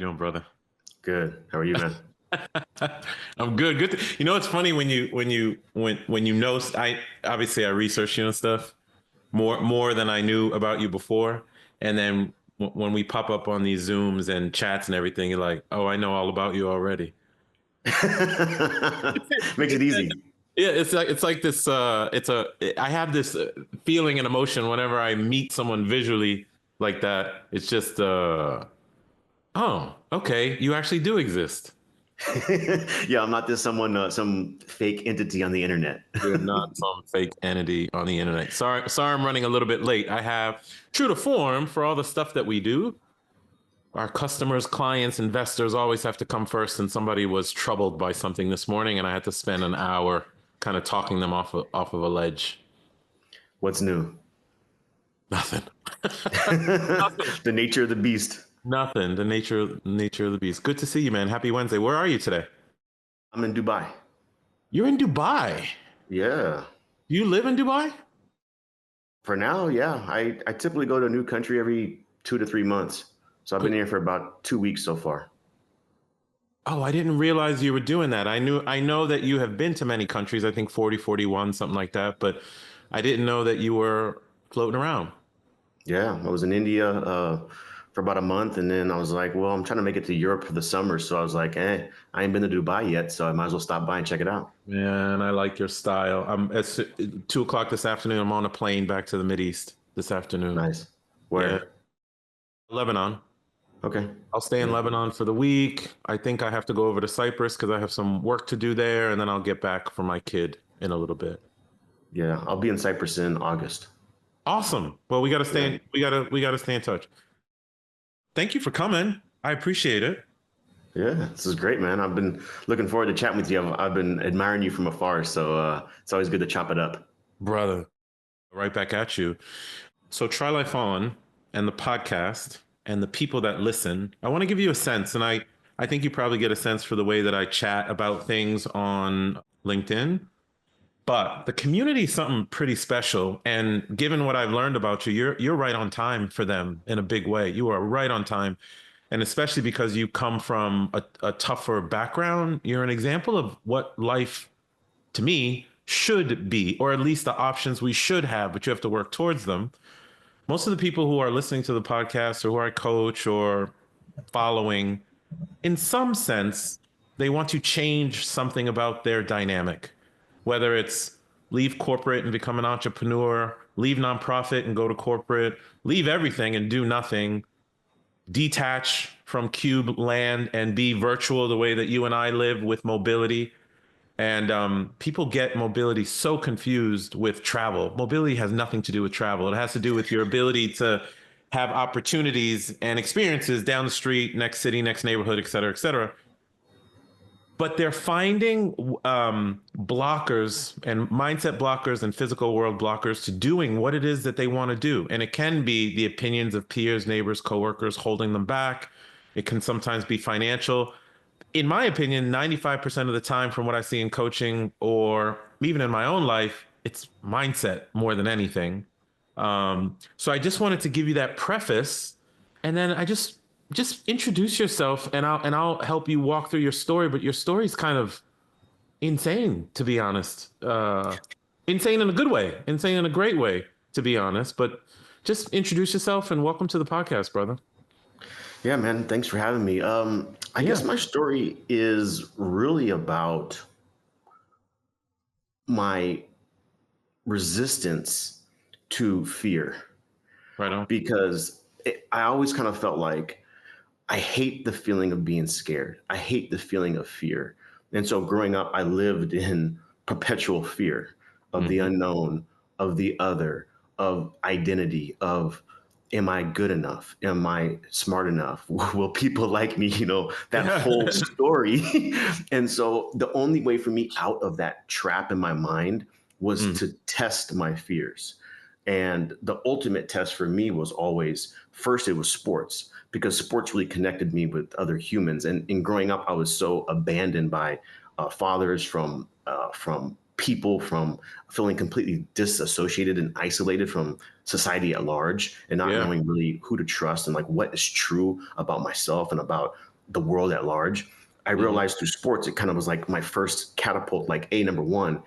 you doing, brother? Good. How are you, man? I'm good. Good. It's funny when you know. I obviously I researched you and stuff more than I knew about you before, and then when we pop up on these Zooms and chats and everything, you're like, oh, I know all about you already. Makes it easy. Yeah, it's like this. I have this feeling and emotion whenever I meet someone visually like that. It's just, oh, okay, you actually do exist. Yeah, I'm not just some fake entity on the internet. You're not some fake entity on the internet. Sorry, I'm running a little bit late. I have, true to form, for all the stuff that we do, our customers, clients, investors always have to come first. And somebody was troubled by something this morning, and I had to spend an hour kind of talking them off of a ledge. What's new? Nothing. The nature of the beast. Nothing. The nature of the beast. Good to see you, man. Happy Wednesday. Where are you today? I'm in Dubai. You're in Dubai. Yeah. Do you live in Dubai? For now, yeah. I typically go to a new country every 2 to 3 months. So I've been here for about 2 weeks so far. Oh, I didn't realize you were doing that. I know that you have been to many countries, I think 40, 41, something like that, but I didn't know that you were floating around. Yeah, I was in India for about a month, and then I was like, well, I'm trying to make it to Europe for the summer. So I was like, I ain't been to Dubai yet, so I might as well stop by and check it out. Man, I like your style. It's 2 o'clock this afternoon. I'm on a plane back to the Mideast this afternoon. Nice. Yeah, Where? Lebanon. Okay. I'll stay in Yeah. Lebanon for the week. I think I have to go over to Cyprus because I have some work to do there, and then I'll get back for my kid in a little bit. Yeah, I'll be in Cyprus in August. Awesome. Well, we gotta stay Yeah. in, we gotta stay in touch. Thank you for coming. I appreciate it. Yeah, this is great, man. I've been looking forward to chatting with you. I've been admiring you from afar, so it's always good to chop it up. Brother, right back at you. So Try Life On and the podcast and the people that listen, I want to give you a sense, and I think you probably get a sense for the way that I chat about things on LinkedIn. But the community is something pretty special. And given what I've learned about you, you're right on time for them in a big way. You are right on time. And especially because you come from a tougher background, you're an example of what life to me should be, or at least the options we should have, but you have to work towards them. Most of the people who are listening to the podcast or who I coach or following, in some sense, they want to change something about their dynamic, whether it's leave corporate and become an entrepreneur, leave nonprofit and go to corporate, leave everything and do nothing, detach from cube land and be virtual the way that you and I live with mobility. And people get mobility so confused with travel. Mobility has nothing to do with travel. It has to do with your ability to have opportunities and experiences down the street, next city, next neighborhood, et cetera, et cetera. But they're finding blockers and mindset blockers and physical world blockers to doing what it is that they want to do. And it can be the opinions of peers, neighbors, coworkers holding them back. It can sometimes be financial. In my opinion, 95% of the time from what I see in coaching or even in my own life, it's mindset more than anything. So I just wanted to give you that preface, and then I just introduce yourself, and I'll help you walk through your story. But your story is kind of insane, to be honest. Insane in a good way, insane in a great way, to be honest. But just introduce yourself and welcome to the podcast, brother. Yeah, man. Thanks for having me. I Yeah, guess my story is really about my resistance to fear right on. because I always kind of felt like I hate the feeling of being scared. I hate the feeling of fear. And so growing up, I lived in perpetual fear of the Hmm. unknown, of the other, of identity, of am I good enough? Am I smart enough? Will people like me? That Yeah. whole story. And so the only way for me out of that trap in my mind was Mm. to test my fears. And the ultimate test for me was always first, it was sports because sports really connected me with other humans. And in growing up, I was so abandoned by fathers, from people, from feeling completely disassociated and isolated from society at large, and not Yeah. knowing really who to trust and like what is true about myself and about the world at large. I realized through sports, it kind of was like my first catapult, like, number one,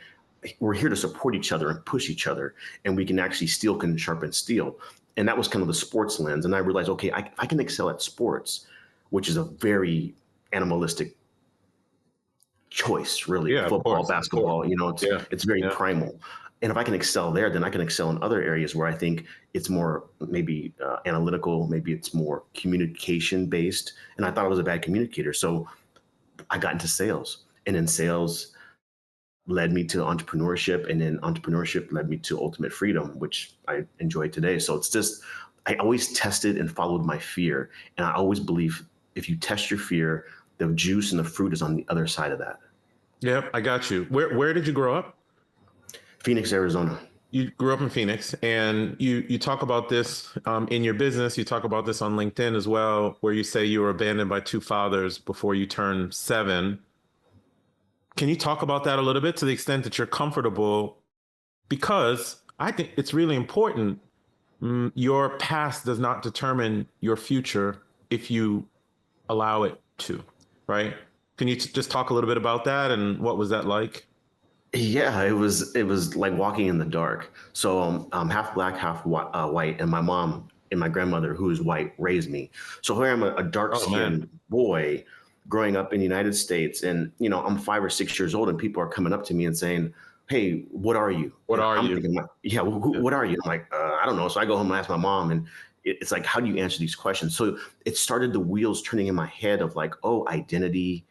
we're here to support each other and push each other, and we can actually steel can sharpen steel. And that was kind of the sports lens. And I realized, okay, if I can excel at sports, which is a very animalistic choice, really, Yeah, of football, course, of course. basketball, Yeah, it's very yeah, primal. And if I can excel there, then I can excel in other areas where I think it's more maybe analytical, maybe it's more communication based. And I thought I was a bad communicator. So I got into sales, and in sales led me to entrepreneurship, and then entrepreneurship led me to ultimate freedom, which I enjoy today. So it's just, I always tested and followed my fear. And I always believe if you test your fear, the juice and the fruit is on the other side of that. yeah. I got you. Where did you grow up? Phoenix, Arizona. You grew up in Phoenix, and you talk about this in your business. You talk about this on LinkedIn as well, where you say you were abandoned by two fathers before you turned 7. Can you talk about that a little bit to the extent that you're comfortable? Because I think it's really important. Your past does not determine your future if you allow it to, right? Can you just talk a little bit about that, and what was that like? Yeah, it was like walking in the dark. So I'm half black, half white, and my mom and my grandmother, who is white, raised me. So here I'm a dark Oh man. skinned boy growing up in the United States, and I'm 5 or 6 years old, and people are coming up to me and saying, "Hey, what are you?" What And are I'm you? thinking, yeah, Yeah. what are you? I'm like, I don't know. So I go home and ask my mom, and it's like, how do you answer these questions? So it started the wheels turning in my head of like, oh, identity.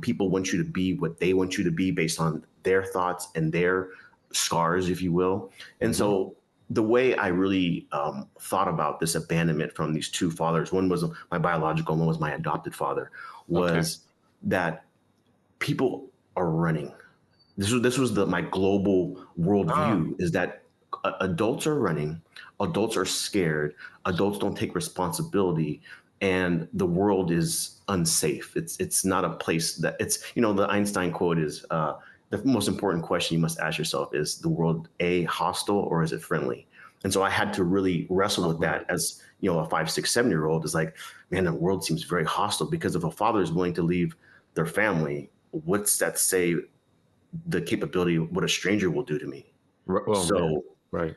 People want you to be what they want you to be based on their thoughts and their scars, if you will. And Hmm. so the way I really thought about this abandonment from these two fathers, one was my biological, one was my adopted father, Okay. was that people are running. This was my global Ah, worldview, is that adults are running, adults are scared, adults don't take responsibility, and the world is unsafe. It's not a place that it's, the Einstein quote is, the most important question you must ask yourself is, the world a hostile or is it friendly? And so I had to really wrestle oh with man. that as a 5, 6, 7 year old. Is like, man, the world seems very hostile, because if a father is willing to leave their family, what's that say the capability of what a stranger will do to me? Oh man. So Right.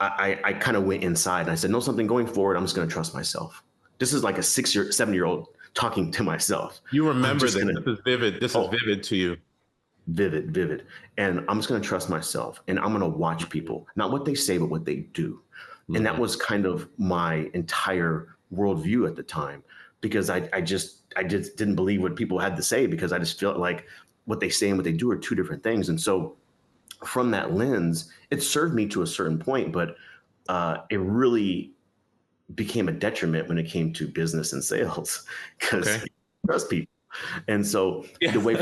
I kind of went inside and I said, no, something going forward, I'm just going to trust myself. This is like a 7 year old talking to myself. You I'm remember just this. going This to, is vivid. This is oh, vivid to you. vivid. And I'm just going to trust myself, and I'm going to watch people, not what they say, but what they do. And that Hmm. was kind of my entire worldview at the time, because I just didn't believe what people had to say, because I just felt like what they say and what they do are two different things. And so from that lens, it served me to a certain point, but it really became a detriment when it came to business and sales, because Okay. you trust people. And so Yeah. the way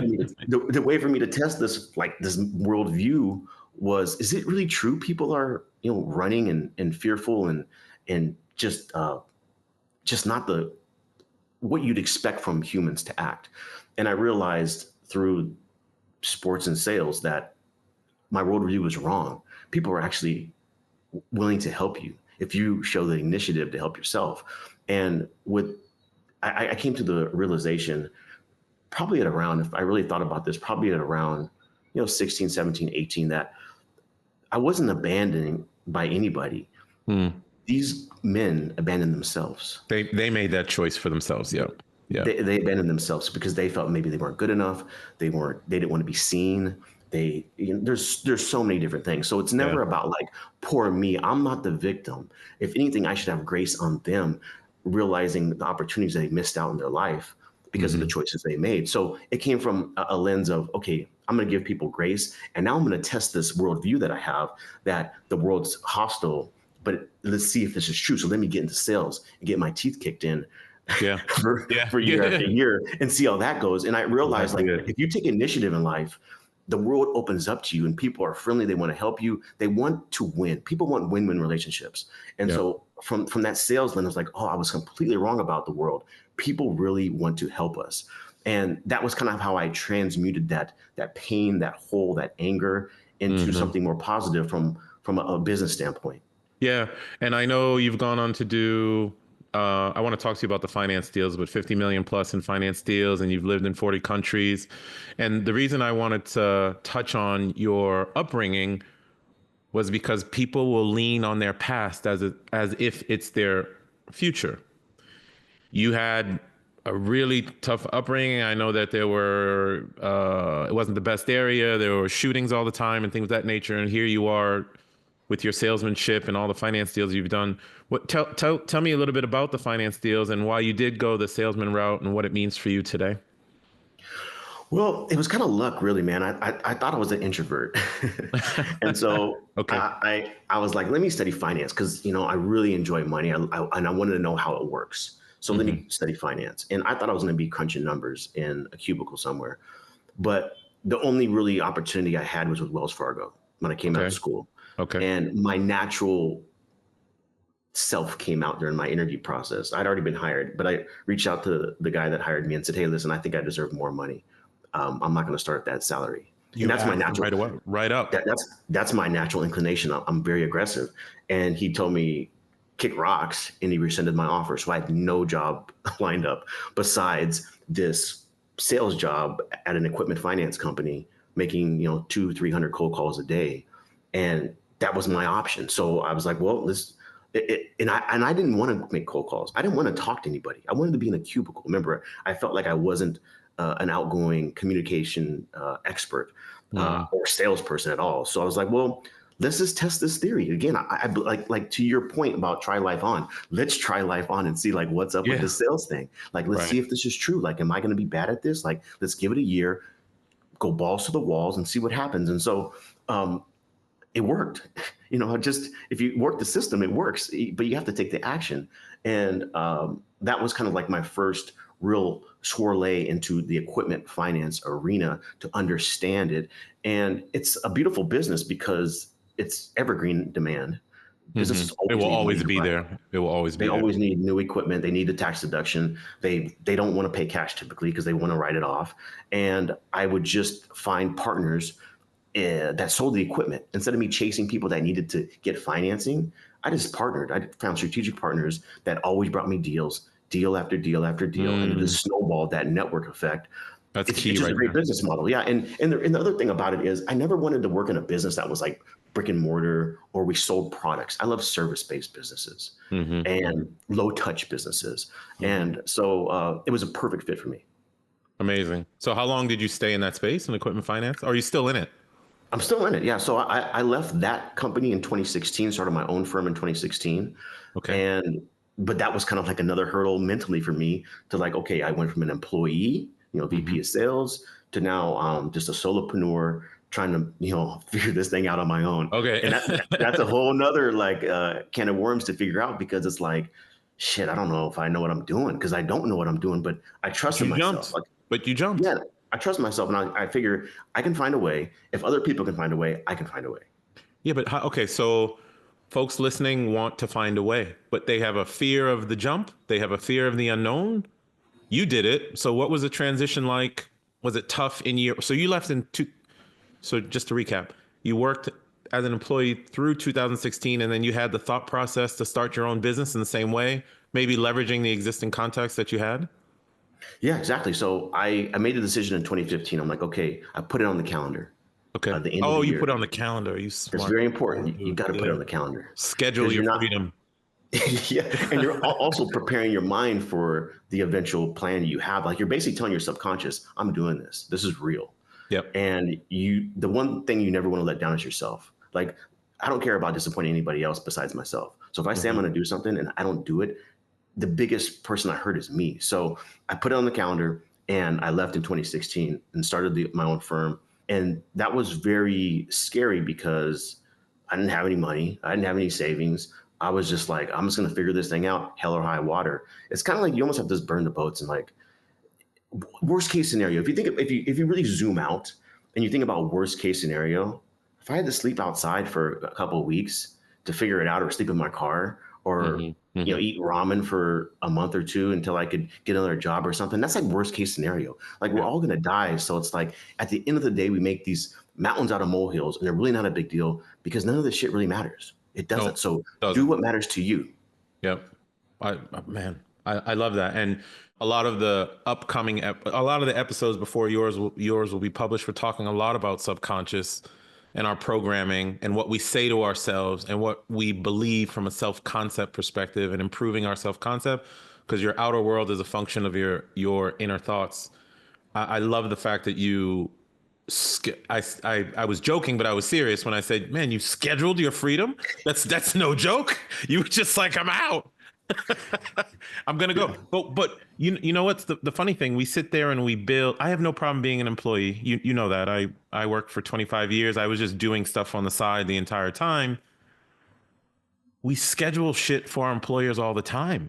for me to test this, like, this worldview, was, is it really true people are running and fearful, and just not the what you'd expect from humans to act. And I realized through sports and sales that my worldview was wrong. People are actually willing to help you if you show the initiative to help yourself. And I came to the realization, probably at around, if I really thought about this, probably at around 16, 17, 18, that I wasn't abandoning by anybody. Hmm. These men abandoned themselves. They made that choice for themselves. Yeah. Yeah. They abandoned themselves because they felt maybe they weren't good enough. They didn't want to be seen. There's so many different things. So it's Yeah. never about like, poor me. I'm not the victim. If anything, I should have grace on them, realizing the opportunities they missed out in their life because of the Hmm. choices they made. So it came from a lens of, okay, I'm going to give people grace, and now I'm going to test this worldview that I have, that the world's hostile, but let's see if this is true. So let me get into sales and get my teeth kicked in Yeah. Yeah. for year Yeah. after year and see how that goes. And I realized, Exactly like, it. if you take initiative in life, the world opens up to you, and people are friendly. They want to help you. They want to win. People want win-win relationships. And Yeah. so from that sales lens, I was like, oh, I was completely wrong about the world. People really want to help us. And that was kind of how I transmuted that pain, that hole, that anger into Hmm. something more positive from a business standpoint. Yeah. And I know you've gone on to do I want to talk to you about the finance deals, but 50 million plus in finance deals, and you've lived in 40 countries. And the reason I wanted to touch on your upbringing was because people will lean on their past as if it's their future. You had a really tough upbringing. I know that there were, it wasn't the best area. There were shootings all the time and things of that nature. And here you are with your salesmanship and all the finance deals you've done. Tell me a little bit about the finance deals and why you did go the salesman route and what it means for you today. Well, it was kind of luck, really, man. I thought I was an introvert, and so Okay. I was like, let me study finance because I really enjoy money, and I wanted to know how it works. So let Hmm. me study finance, and I thought I was going to be crunching numbers in a cubicle somewhere. But the only really opportunity I had was with Wells Fargo when I came out of Okay. school, Okay. and my natural self came out during my interview process. I'd already been hired, but I reached out to the guy that hired me and said, "Hey, listen, I think I deserve more money. I'm not going to start at that salary." And You that's my asked him natural. right away, right up. That's my natural inclination. I'm very aggressive, and he told me kick rocks, and he rescinded my offer. So I had no job lined up besides this sales job at an equipment finance company, making 200-300 cold calls a day, and that was my option. So I was like, well, and I didn't want to make cold calls. I didn't want to talk to anybody. I wanted to be in a cubicle. Remember, I felt like I wasn't an outgoing communication expert Mm. or salesperson at all. So I was like, well, let's just test this theory again. I like to your point about try life on. Let's try life on and see like what's up with Yeah. the sales thing. Like, let's Right. see if this is true. Like, am I going to be bad at this? Like, let's give it a year, go balls to the walls, and see what happens. And so it worked. Just if you work the system, it works, but you have to take the action. And that was kind of like my first real swirlay into the equipment finance arena to understand it. And it's a beautiful business because it's evergreen demand. Hmm. Businesses It always will need money always to be run. there. It will always They be there. always need new equipment. They need the tax deduction. They don't want to pay cash typically because they want to write it off. And I would just find partners that sold the equipment. Instead of me chasing people that needed to get financing, I just partnered. I found strategic partners that always brought me deals, deal after deal after deal, and it Mm, just snowballed that network effect. that's It's key just a right great there. business model. Yeah. And the other thing about it is I never wanted to work in a business that was like brick and mortar or we sold products. I love service-based businesses Hmm. and low touch businesses. Hmm. And so it was a perfect fit for me. Amazing. So how long did you stay in that space in equipment finance? Are you still in it? I'm still in it. Yeah. So I left that company in 2016, started my own firm in 2016. Okay. And, but that was kind of like another hurdle mentally for me to like, okay, I went from an employee, Hmm. VP of sales to now just a solopreneur trying to, figure this thing out on my own. Okay. And that's a whole nother like can of worms to figure out because it's like, shit, I don't know if I know what I'm doing because I don't know what I'm doing, but I But trusted you myself. jumped. Like, But you jumped. yeah, I trust myself, and I figure I can find a way. If other people can find a way, I can find a way. Yeah, but okay, so folks listening want to find a way, but they have a fear of the jump. They have a fear of the unknown. You did it. So what was the transition like? Was it tough in year? So you left in two. So just to recap, you worked as an employee through 2016, and then you had the thought process to start your own business in the same way, maybe leveraging the existing contacts that you had. Yeah, exactly. So I made a decision in 2015. I'm like, okay, I put it on the calendar Okay. at the end of Oh, the you year. put it on the calendar. You It's smart, very smart important. You dude. got to put it Yeah. on the calendar Schedule because your you're not. freedom. Yeah, and you're also preparing your mind for the eventual plan you have. Like you're basically telling your subconscious, "I'm doing this. This is real." Yep. And the one thing you never want to let down is yourself. Like I don't care about disappointing anybody else besides myself. So if I say I'm Hmm. going to do something and I don't do it, the biggest person I hurt is me. So I put it on the calendar and I left in 2016 and started my own firm. And that was very scary because I didn't have any money. I didn't have any savings. I was just like, I'm just going to figure this thing out, hell or high water. It's kind of like you almost have to just burn the boats and like worst case scenario. If you really zoom out and you think about worst case scenario, if I had to sleep outside for a couple of weeks to figure it out, or sleep in my car, or Hmm. Hmm. eat ramen for a month or two until I could get another job or something, that's like worst case scenario. Like we're Yeah. all gonna die, so it's like at the end of the day, we make these mountains out of molehills, and they're really not a big deal because none of this shit really matters. It doesn't. No, So do doesn't. what matters to you. Yep. Man, I love that. And a lot of the a lot of the episodes before yours will be published. We're talking a lot about subconscious and our programming and what we say to ourselves and what we believe from a self-concept perspective and improving our self-concept, because your outer world is a function of your inner thoughts. I love the fact that I was joking, but I was serious when I said, "Man, you scheduled your freedom. That's no joke. You were just like, I'm out. I'm gonna go." But you know what's the funny thing? We sit there and we build. I have no problem being an employee. You know that. I worked for 25 years. I was just doing stuff on the side the entire time. We schedule shit for our employers all the time.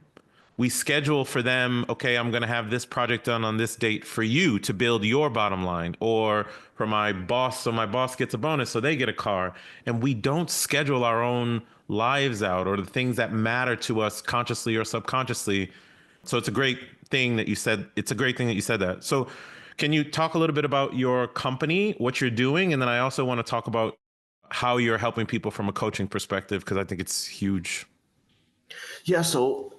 We schedule for them, okay, I'm going to have this project done on this date for you to build your bottom line, or for my boss, so my boss gets a bonus, so they get a car. And we don't schedule our own lives out or the things that matter to us consciously or subconsciously. So it's a great thing that you said. It's a great thing that you said that. So can you talk a little bit about your company, what you're doing? And then I also want to talk about how you're helping people from a coaching perspective, because I think it's huge. Yeah. So,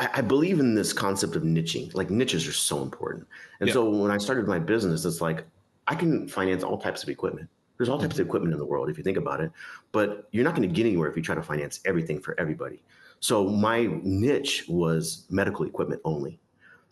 I believe in this concept of niching. Like niches are so important. And Yeah. so when I started my business, it's like I can finance all types of equipment. There's all types of equipment in the world if you think about it, but you're not going to get anywhere if you try to finance everything for everybody. So my niche was medical equipment only.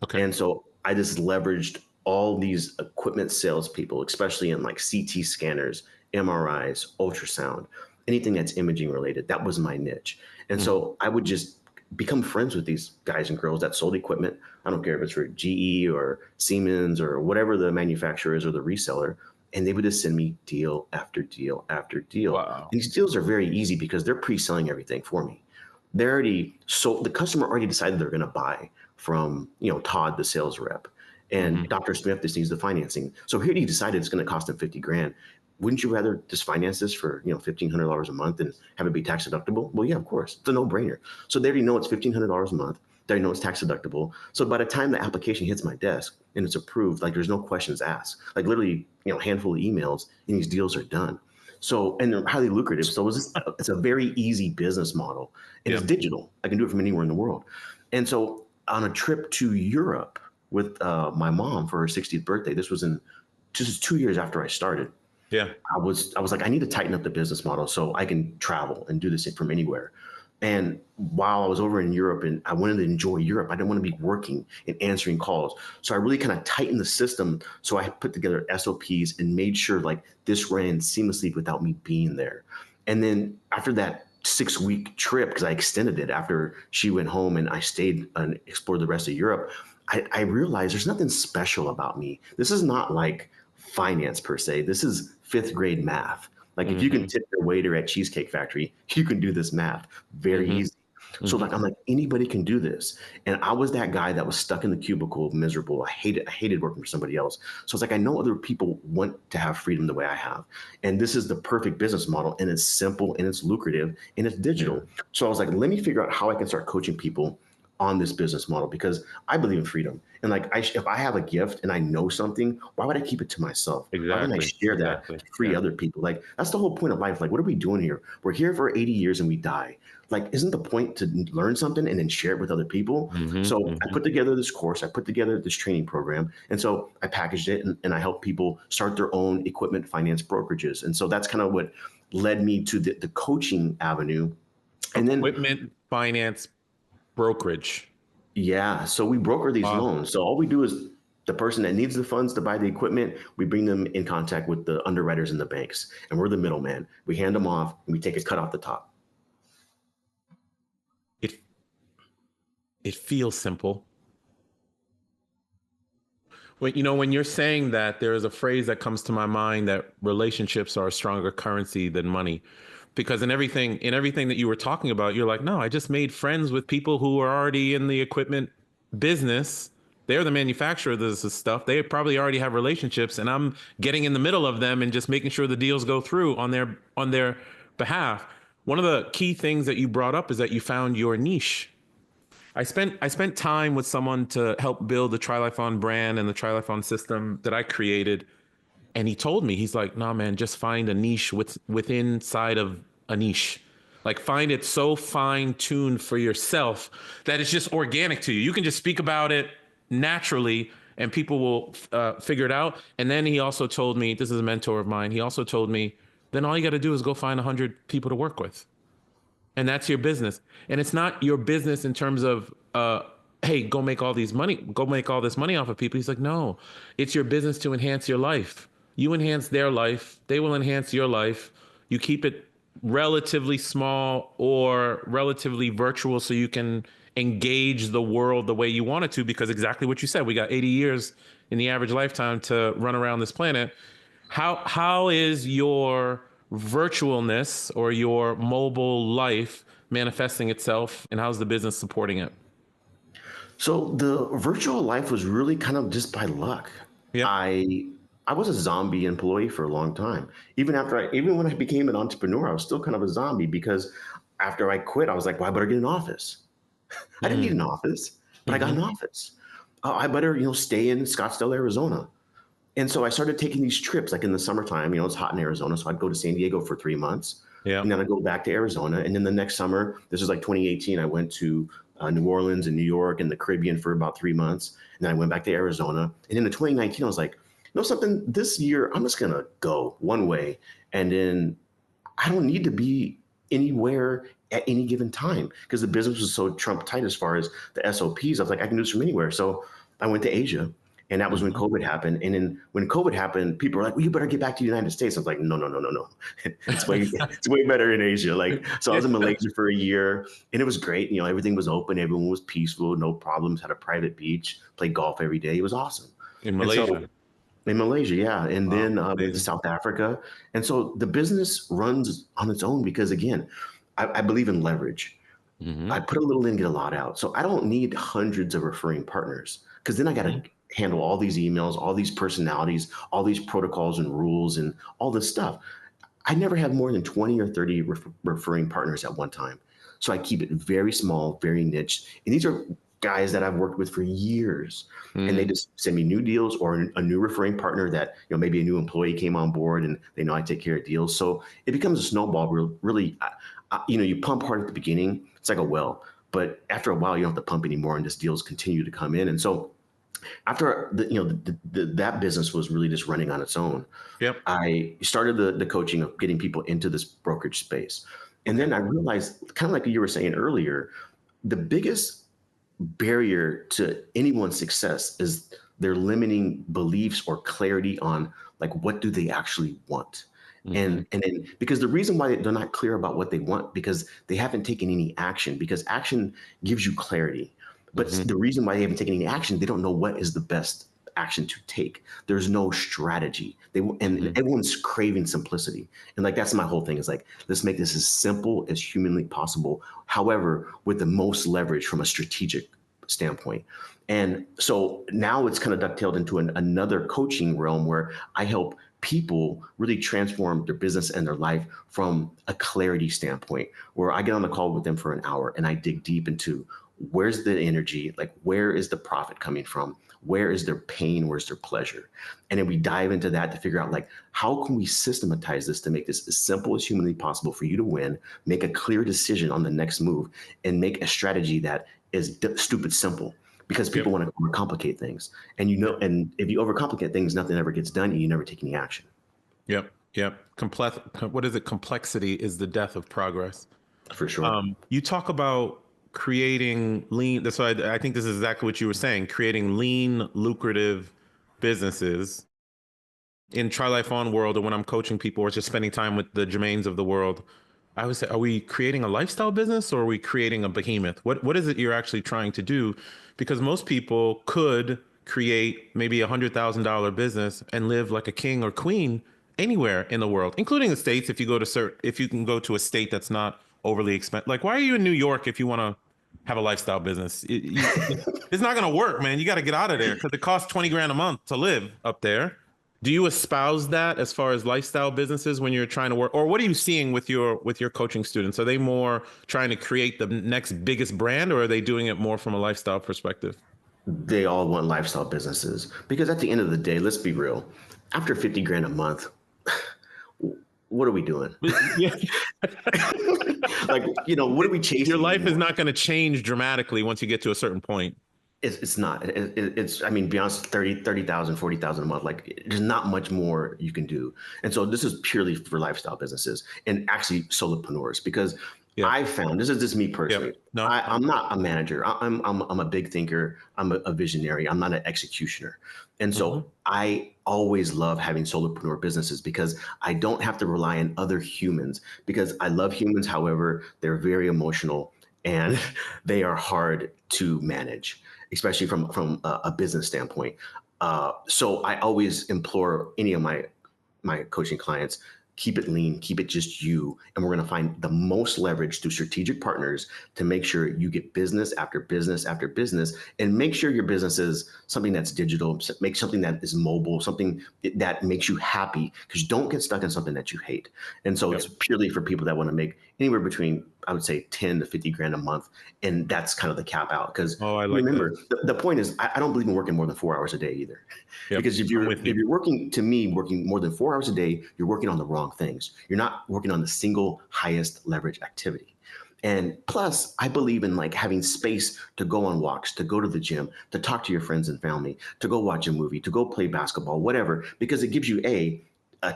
Okay. And so I just leveraged all these equipment salespeople, especially in like CT scanners, MRIs, ultrasound, anything that's imaging related. That was my niche. And Mhm. so I would just become friends with these guys and girls that sold equipment. I don't care if it's for GE or Siemens or whatever the manufacturer is or the reseller. And they would just send me deal after deal after deal. Wow. And these deals are very easy because they're pre-selling everything for me. They're already sold. The customer already decided they're going to buy from, Todd, the sales rep, and Mhm. Dr. Smith just needs the financing. So here he decided it's going to cost him 50 grand. Wouldn't you rather just finance this for, $1,500 a month and have it be tax deductible? Well, yeah, of course. It's a no brainer. So they already know it's $1,500 a month. They already know it's tax deductible. So by the time the application hits my desk and it's approved, like there's no questions asked, like literally, a handful of emails and these deals are done. So, and they're highly lucrative. So it's a very easy business model and Yeah. it's digital. I can do it from anywhere in the world. And so on a trip to Europe with my mom for her 60th birthday, this was in just 2 years after I started. Yeah. I was like, I need to tighten up the business model so I can travel and do this from anywhere. And while I was over in Europe and I wanted to enjoy Europe, I didn't want to be working and answering calls. So I really kind of tightened the system. So I put together SOPs and made sure like this ran seamlessly without me being there. And then after that 6-week trip, because I extended it after she went home and I stayed and explored the rest of Europe, I realized there's nothing special about me. This is not like finance per se. This is fifth grade math. Like if you can Mhm. tip your waiter at Cheesecake Factory, you can do this math very Mhm. easy. So Mhm. like I'm like anybody can do this. And I was that guy that was stuck in the cubicle, miserable. I hated working for somebody else. So it's like I know other people want to have freedom the way I have. And this is the perfect business model and it's simple and it's lucrative and it's Yeah. digital. So I was like, let me figure out how I can start coaching people on this business model because I believe in freedom. And like, if I have a gift and I know something, why would I keep it to myself? Why wouldn't I Exactly. share that Exactly. to free Yeah. other people? Like, that's the whole point of life. Like, what are we doing here? We're here for 80 years and we die. Like, isn't the point to learn something and then share it with other people? Mhm. So I Mhm. put together this course, I put together this training program. And so I packaged it and I help people start their own equipment finance brokerages. And so that's kind of what led me to the coaching avenue. And then Equipment finance brokerage. yeah, so we broker these Wow. loans. So all we do is the person that needs the funds to buy the equipment, we bring them in contact with the underwriters and the banks, and we're the middleman. We hand them off, and we take a cut off the top. It it feels simple. When you're saying that, there is a phrase that comes to my mind that relationships are a stronger currency than money. Because in everything that you were talking about, you're like, no, I just made friends with people who are already in the equipment business. They're the manufacturer of this stuff. They probably already have relationships, and I'm getting in the middle of them and just making sure the deals go through on their behalf. One of the key things that you brought up is that you found your niche. I spent time with someone to help build the Trilifon brand and the Trilifon system that I created, and he told me, he's like, "Nah, man, just find a niche within side of a niche. Like find it so fine tuned for yourself that it's just organic to you. You can just speak about it naturally and people will figure it out. And then he also told me, this is a mentor of mine. He also told me, then all you got to do is go find 100 people to work with. And that's your business. And it's not your business in terms of, hey, go make all these money, go make all this money off of people. He's like, no, it's your business to enhance your life. You enhance their life, they will enhance your life. You keep it relatively small or relatively virtual so you can engage the world the way you want it to, because exactly what you said, we got 80 years in the average lifetime to run around this planet. How is your virtualness or your mobile life manifesting itself, and how's the business supporting it? So the virtual life was really kind of just by luck. Yep. I I was a zombie employee for a long time. Even when I became an entrepreneur, I was still kind of a zombie because after I quit, I was like, well, I better get an office. I didn't need Mm. an office, but I got Hmm. an office. I better, stay in Scottsdale, Arizona. And so I started taking these trips like in the summertime, it's hot in Arizona. So I'd go to San Diego for 3 months Yeah. and then I'd go back to Arizona. And then the next summer, this is like 2018, I went to New Orleans and New York and the Caribbean for about 3 months. And then I went back to Arizona. And then in 2019, I was like, something this year, I'm just going to go one way. And then I don't need to be anywhere at any given time because the business was so Trump tight as far as the SOPs. I was like, I can do this from anywhere. So I went to Asia, and that was when Hmm. COVID happened. And then when COVID happened, people were like, well, you better get back to the United States. I was like, no, no, no, no, no. It's way better in Asia. Like, so I Yeah. was in Malaysia for a year and it was great. Everything was open. Everyone was peaceful, no problems, had a private beach, played golf every day. It was awesome. In And so Malaysia. in Malaysia, yeah. And Wow. then went to Amazing. South Africa. And so the business runs on its own because, again, I believe in leverage. I Hmm. put a little in, get a lot out. So I don't need hundreds of referring partners because then I got to handle all these emails, all these personalities, all these protocols and rules and all this stuff. I never have more than 20 or 30 referring partners at one time. So I keep it very small, very niche. And these are guys that I've worked with for years. And they Mm. just send me new deals or a new referring partner that, maybe a new employee came on board and they know I take care of deals. So it becomes a snowball, really. You pump hard at the beginning. It's like a well. But after a while, you don't have to pump anymore and just deals continue to come in. And so after that business was really just running on its own, Yep. I started the coaching of getting people into this brokerage space. And Okay. then I realized, kind of like you were saying earlier, the biggest barrier to anyone's success is their limiting beliefs or clarity on like what do they actually want. Hmm. And then because the reason why they're not clear about what they want because they haven't taken any action because action gives you clarity. But Hmm. the reason why they haven't taken any action, they don't know what is the best action to take. There's no strategy. And Hmm. everyone's craving simplicity. And like that's my whole thing is like let's make this as simple as humanly possible. However, with the most leverage from a strategic standpoint. And so now it's kind of ducktailed into another coaching realm where I help people really transform their business and their life from a clarity standpoint, where I get on the call with them for an hour and I dig deep into where's the energy, like where is the profit coming from? Where is their pain? Where's their pleasure? And then we dive into that to figure out like how can we systematize this to make this as simple as humanly possible for you to win, make a clear decision on the next move, and make a strategy that is stupid simple because Yep. people want to overcomplicate things. And Yep. and if you overcomplicate things, nothing ever gets done and you never take any action. Yep. Yep. Complex. What is it? Complexity is the death of progress. For sure. You talk about creating lean. That's why I think this is exactly what you were saying. Creating lean, lucrative businesses in Try Life On world, or when I'm coaching people or just spending time with the Jermaines of the world. I would say, are we creating a lifestyle business or are we creating a behemoth? What is it you're actually trying to do? Because most people could create maybe $100,000 business and live like a king or queen anywhere in the world, including the States. If you go to if you can go to a state that's not overly expensive, like why are you in New York if you want to have a lifestyle business? It's not going to work, man. You got to get out of there because it costs 20 grand a month to live up there. Do you espouse that as far as lifestyle businesses when you're trying to work, or what are you seeing with your coaching students? Are they more trying to create the next biggest brand, or are they doing it more from a lifestyle perspective? They all want lifestyle businesses because at the end of the day, let's be real. After 50 grand a month, what are we doing? Yeah. Like, what are we Your chasing life is anymore? not going to change dramatically once you get to a certain point. It's not. It's, I mean, beyond 30,000, 40,000 a month, like there's not much more you can do. And so this is purely for lifestyle businesses and actually solopreneurs, because Yep. I found, this is just me personally. Yep. No. I'm not a manager. I'm a big thinker. I'm a visionary. I'm not an executioner. And Hmm. so I always love having solopreneur businesses because I don't have to rely on other humans, because I love humans. However, they're very emotional and they are hard to manage, especially from a business standpoint. So I always implore any of my coaching clients, keep it lean, keep it just you. And we're going to find the most leverage through strategic partners to make sure you get business after business after business, and make sure your business is something that's digital, make something that is mobile, something that makes you happy, because you don't get stuck in something that you hate. And so it's Yep. purely for people that want to make anywhere between, I would say, 10 to 50 grand a month. And that's kind of the cap out. Because Oh, I like that. remember, the point is, I don't believe in working more than 4 hours a day either. Yep. Because if I'm you're with if you. you're working, to me, working more than 4 hours a day, you're working on the wrong things. You're not working on the single highest leverage activity. And plus, I believe in like having space to go on walks, to go to the gym, to talk to your friends and family, to go watch a movie, to go play basketball, whatever, because it gives you a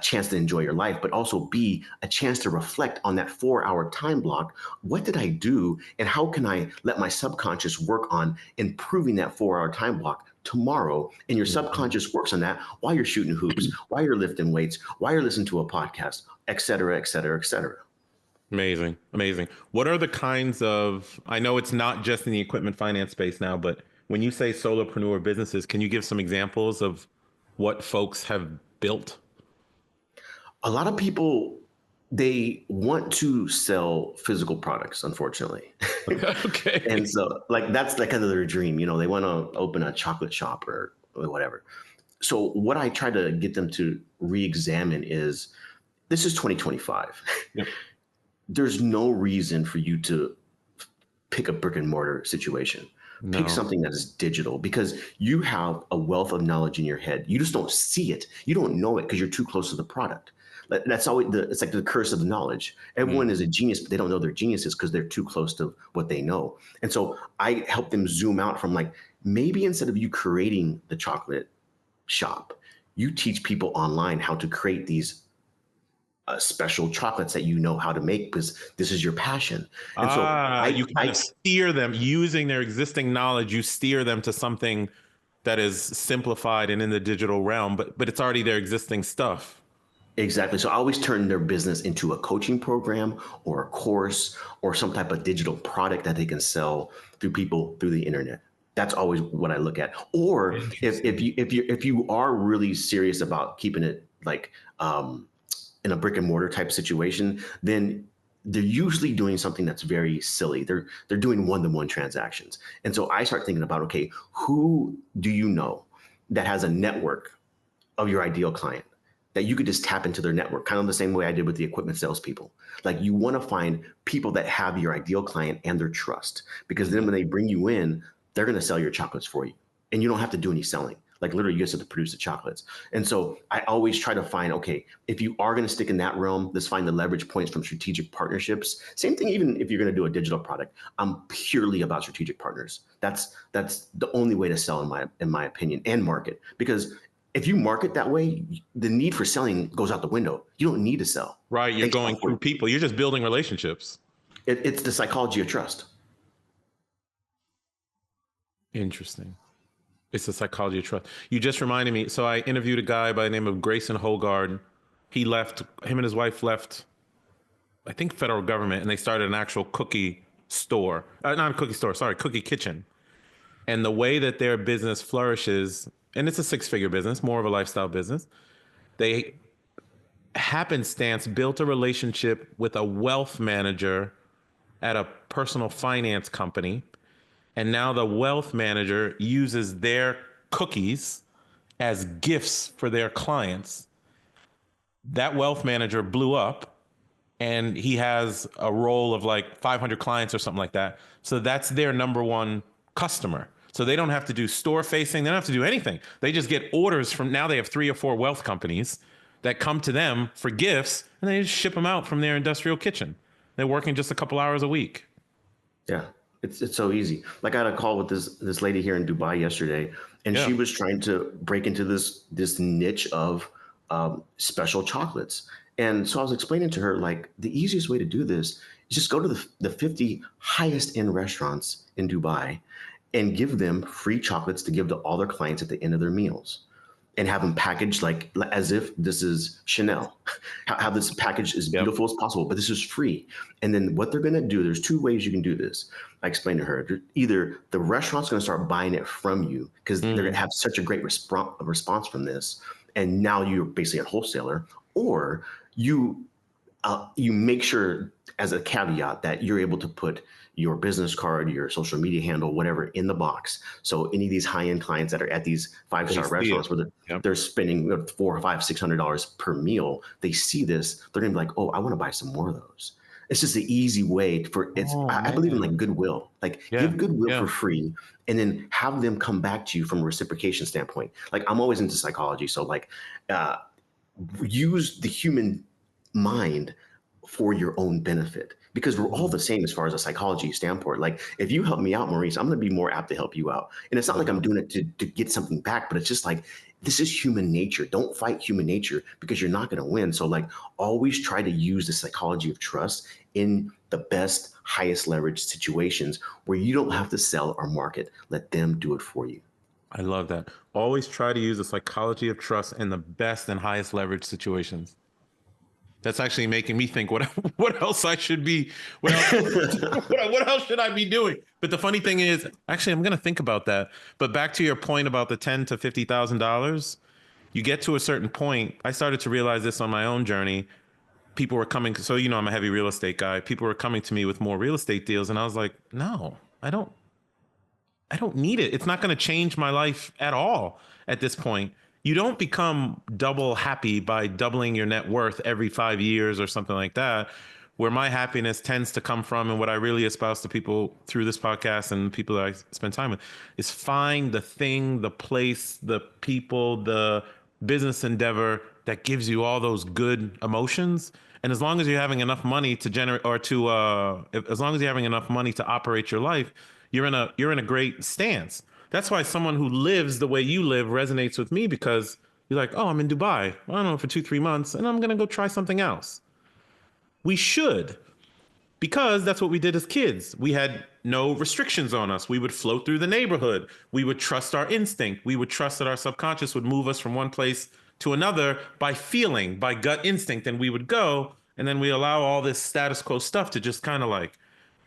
chance to enjoy your life, but also B, a chance to reflect on that 4 hour time block. What did I do? And how can I let my subconscious work on improving that 4 hour time block tomorrow? And your Mhm. subconscious works on that while you're shooting hoops, while you're lifting weights, while you're listening to a podcast, et cetera, et cetera, et cetera. Amazing. Amazing. What are the kinds of, I know it's not just in the equipment finance space now, but when you say solopreneur businesses, can you give some examples of what folks have built? A lot of people, they want to sell physical products, unfortunately. Okay. And so like that's like kind of their dream, they want to open a chocolate shop or whatever. So what I try to get them to re-examine is, this is 2025. Yep. There's no reason for you to pick a brick and mortar situation. Pick No. something that is digital, because you have a wealth of knowledge in your head. You just don't see it. You don't know it because you're too close to the product. That's always it's like the curse of knowledge. Mm. Everyone is a genius, but they don't know they're geniuses because they're too close to what they know. And so I help them zoom out from, like, maybe instead of you creating the chocolate shop, you teach people online how to create these special chocolates that you know how to make, because this is your passion. And so Ah, I, you kind I of steer them using their existing knowledge, you steer them to something that is simplified and in the digital realm, but it's already their existing stuff. exactly. So I always turn their business into a coaching program or a course or some type of digital product that they can sell through people through the internet. That's always what I look at. Or if Interesting. you are really serious about keeping it like in a brick and mortar type situation, then they're usually doing something that's very silly. They're doing one-to-one transactions. And so I start thinking about, okay, who do you know that has a network of your ideal client, that you could just tap into their network, kind of the same way I did with the equipment salespeople. Like, you want to find people that have your ideal client and their trust, because then Mhm. when they bring you in, they're going to sell your chocolates for you, and you don't have to do any selling. Like, literally, you just have to produce the chocolates. And so I always try to find, okay, if you are going to stick in that realm, let's find the leverage points from strategic partnerships. Same thing, even if you're going to do a digital product. I'm purely about strategic partners. That's the only way to sell, in my opinion, and market. Because if you market that way, the need for selling goes out the window. You don't need to sell. Right, you're They sell going for through you. people. You're just building relationships. It's the psychology of trust. Interesting. It's the psychology of trust. You just reminded me. So I interviewed a guy by the name of Grayson Holgard. He left, him and his wife left, I think, federal government, and they started an actual cookie store. Not a cookie store, sorry, cookie kitchen. And the way that their business flourishes, and it's a six-figure business, more of a lifestyle business, they happenstance built a relationship with a wealth manager at a personal finance company. And now the wealth manager uses their cookies as gifts for their clients. That wealth manager blew up and he has a role of like 500 clients or something like that. So that's their number one customer. So they don't have to do store facing, they don't have to do anything. They just get orders from, now they have 3 or 4 wealth companies that come to them for gifts, and they just ship them out from their industrial kitchen. They're working just a couple hours a week. Yeah, it's so easy. Like I had a call with this lady here in Dubai yesterday, and Yeah. she was trying to break into this niche of special chocolates. And so I was explaining to her, like, the easiest way to do this is just go to the 50 highest end restaurants in Dubai and give them free chocolates to give to all their clients at the end of their meals, and have them packaged like as if this is Chanel. Have this package as Yep. beautiful as possible, but this is free. And then what they're going to do, there's two ways you can do this. I explained to her, either the restaurant's going to start buying it from you because they're going to Mm. have such a great response from this, and now you're basically a wholesaler, or you make sure as a caveat that you're able to put your business card, your social media handle, whatever, in the box. So any of these high-end clients that are at these five-star restaurants where Yep. they're spending $400 or $600 per meal, they see this, they're gonna be like, oh, I want to buy some more of those. It's just an easy way for it's. Oh I believe in man. like goodwill. Like Yeah. give goodwill Yeah. for free, and then have them come back to you from a reciprocation standpoint. Like I'm always into psychology, so like uh, use the human mind for your own benefit, because we're all the same as far as a psychology standpoint. Like if you help me out, Maurice, I'm going to be more apt to help you out. And it's not like I'm doing it to get something back, but it's just like, this is human nature. Don't fight human nature because you're not going to win. So like always try to use the psychology of trust in the best, highest leverage situations where you don't have to sell or market. Let them do it for you. I love that. Always try to use the psychology of trust in the best and highest leverage situations. That's actually making me think what else I should be what else what else should I be doing? But the funny thing is, actually, I'm going to think about that. But back to your point about the $10,000 to $50,000, you get to a certain point. I started to realize this on my own journey. People were coming, so I'm a heavy real estate guy. People were coming to me with more real estate deals, and I was like, no, I don't need it. It's not going to change my life at all at this point. You don't become double happy by doubling your net worth every 5 years or something like that. Where my happiness tends to come from, and what I really espouse to people through this podcast and people that I spend time with, is find the thing, the place, the people, the business endeavor that gives you all those good emotions. And as long as you're having enough money to generate or to, as long as you're having enough money to operate your life, you're in a great stance. That's why someone who lives the way you live resonates with me, because you're like, oh, I'm in Dubai. I don't know, for 2, 3 months, and I'm gonna go try something else. We should, because that's what we did as kids. We had no restrictions on us. We would float through the neighborhood. We would trust our instinct. We would trust that our subconscious would move us from one place to another by feeling, by gut instinct, and we would go. And then we allow all this status quo stuff to just kind of like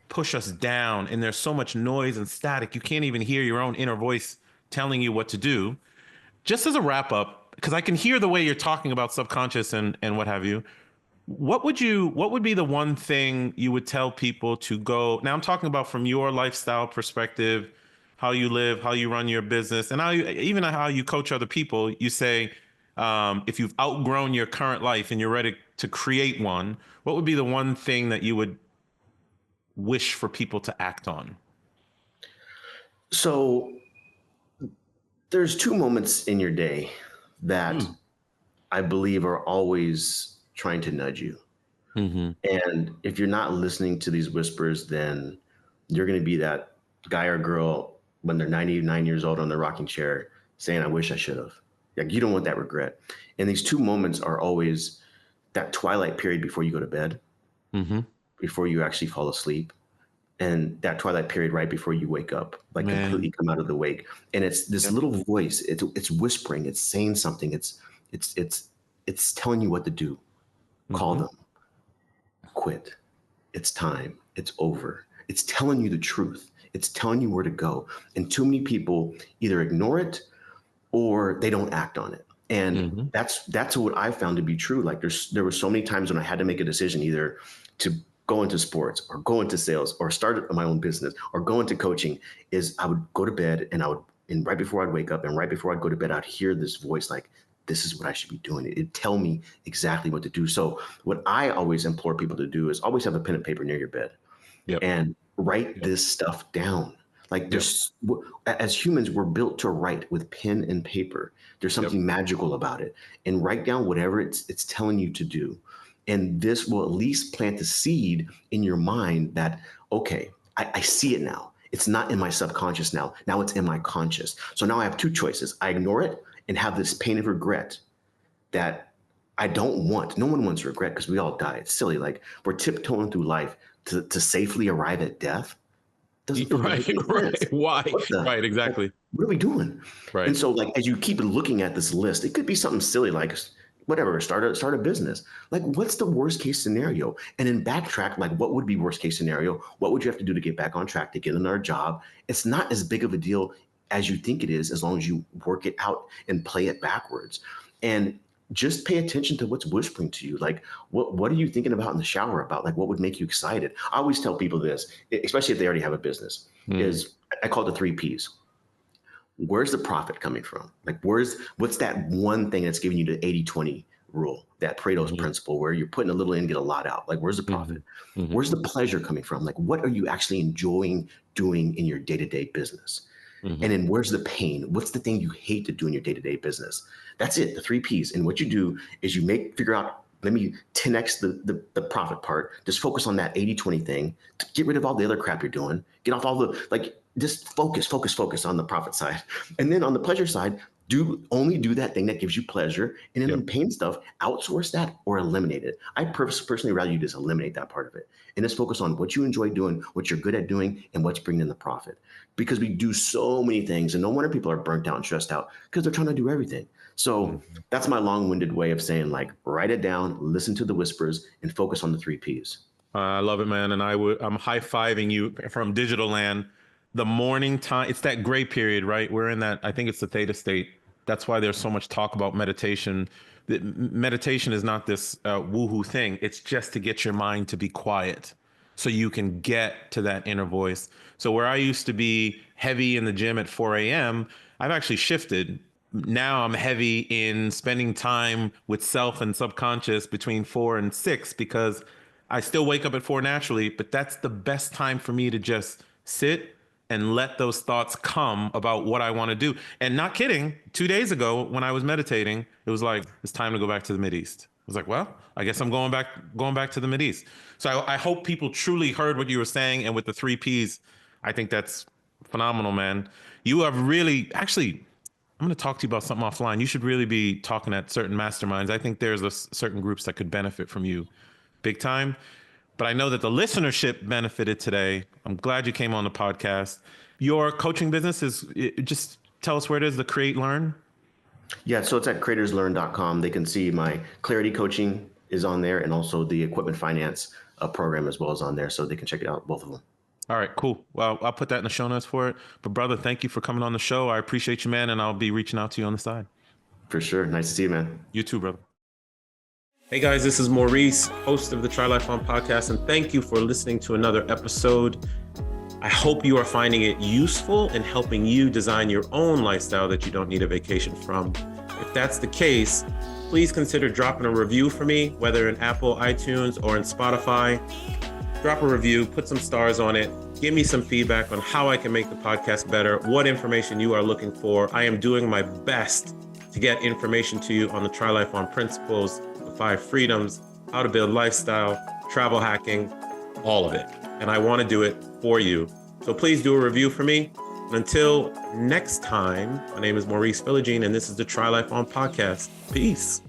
push us down. And there's so much noise and static, you can't even hear your own inner voice telling you what to do. Just as a wrap up, because I can hear the way you're talking about subconscious and what have you. What would be the one thing you would tell people to go? Now I'm talking about from your lifestyle perspective, how you live, how you run your business, and even how you coach other people. You say, if you've outgrown your current life and you're ready to create one, what would be the one thing that you would wish for people to act on? So there's two moments in your day that Mm. I believe are always trying to nudge you. Mm-hmm. And if you're not listening to these whispers, then you're going to be that guy or girl when they're 99 years old on the rocking chair saying, I wish I should have. Like, you don't want that regret. And these two moments are always that twilight period before you go to bed, Mm-hmm. before you actually fall asleep, and that twilight period right before you wake up, like Man. completely come out of the wake. And it's this Yep. little voice. It's whispering. It's saying something. It's it's it's telling you what to do. Call Mm-hmm. them. Quit. It's time. It's over. It's telling you the truth. It's telling you where to go. And too many people either ignore it or they don't act on it. And Mm-hmm. that's what I found to be true. Like there were so many times when I had to make a decision either to go into sports or go into sales or start my own business or go into coaching. Is I would go to bed and right before I'd wake up and right before I'd go to bed, I'd hear this voice like, this is what I should be doing. It'd tell me exactly what to do. So what I always implore people to do is always have a pen and paper near your bed Yep. and write Yep. this stuff down. Like as humans, we're built to write with pen and paper. There's something magical about it. And write down whatever it's telling you to do. And this will at least plant the seed in your mind that, okay, I see it now. It's not in my subconscious now. Now it's in my conscious. So now I have two choices. I ignore it and have this pain of regret that I don't want. No one wants regret because we all die. It's silly. Like we're tiptoeing through life to safely arrive at death. Doesn't Right, make right. sense. Why? Right, Like, exactly. what are we doing? Right. And so, like, as you keep looking at this list, it could be something silly like whatever, start a business. Like, what's the worst case scenario? And then backtrack, like, what would be worst case scenario? What would you have to do to get back on track, to get another job? It's not as big of a deal as you think it is, as long as you work it out and play it backwards. And just pay attention to what's whispering to you. Like, what are you thinking about in the shower about? Like, what would make you excited? I always tell people this, especially if they already have a business, is I call it the 3 Ps. Where's the profit coming from? Like, what's that one thing that's giving you the 80-20 rule, that Pareto's principle, where you're putting a little in, get a lot out? Like, where's the profit? Where's the pleasure coming from? Like, what are you actually enjoying doing in your day-to-day business? And then where's the pain? What's the thing you hate to do in your day-to-day business? That's it, the 3 Ps. And what you do is you figure out, let me 10x the profit part. Just focus on that 80-20 thing. Get rid of all the other crap you're doing. Get off all the, like, just focus on the profit side. And then on the pleasure side, only do that thing that gives you pleasure. And then the pain stuff, outsource that or eliminate it. I personally rather you just eliminate that part of it and just focus on what you enjoy doing, what you're good at doing, and what's bringing in the profit. Because we do so many things, and no wonder people are burnt out and stressed out, because they're trying to do everything. So that's my long-winded way of saying, like, write it down, listen to the whispers, and focus on the 3 Ps. I love it, man. And I'm high-fiving you from digital land. The morning time, it's that gray period, right? We're in that, I think it's the theta state. That's why there's so much talk about meditation. Meditation is not this woohoo thing. It's just to get your mind to be quiet so you can get to that inner voice. So where I used to be heavy in the gym at 4 a.m., I've actually shifted. Now I'm heavy in spending time with self and subconscious between 4 and 6, because I still wake up at 4 naturally, but that's the best time for me to just sit and let those thoughts come about what I want to do. And not kidding, 2 days ago when I was meditating, it was like, it's time to go back to the Mideast. I was like, well, I guess I'm going back to the Mideast. So I hope people truly heard what you were saying. And with the 3 Ps, I think that's phenomenal, man. You have really, actually, I'm going to talk to you about something offline. You should really be talking at certain masterminds. I think there's certain groups that could benefit from you big time. But I know that the listenership benefited today. I'm glad you came on the podcast. Your coaching business just tell us where it is, the Create Learn. Yeah, so it's at creatorslearn.com. They can see my clarity coaching is on there, and also the equipment finance program as well as on there. So they can check it out, both of them. All right, cool. Well, I'll put that in the show notes for it. But brother, thank you for coming on the show. I appreciate you, man. And I'll be reaching out to you on the side. For sure. Nice to see you, man. You too, brother. Hey guys, this is Maurice, host of the Try Life On podcast, and thank you for listening to another episode. I hope you are finding it useful and helping you design your own lifestyle that you don't need a vacation from. If that's the case, please consider dropping a review for me, whether in Apple, iTunes, or in Spotify. Drop a review, put some stars on it, give me some feedback on how I can make the podcast better, what information you are looking for. I am doing my best to get information to you on the Try Life On principles, 5 freedoms, how to build lifestyle, travel hacking, all of it. And I want to do it for you. So please do a review for me. And until next time, my name is Maurice Philogene, and this is the Try Life On podcast. Peace.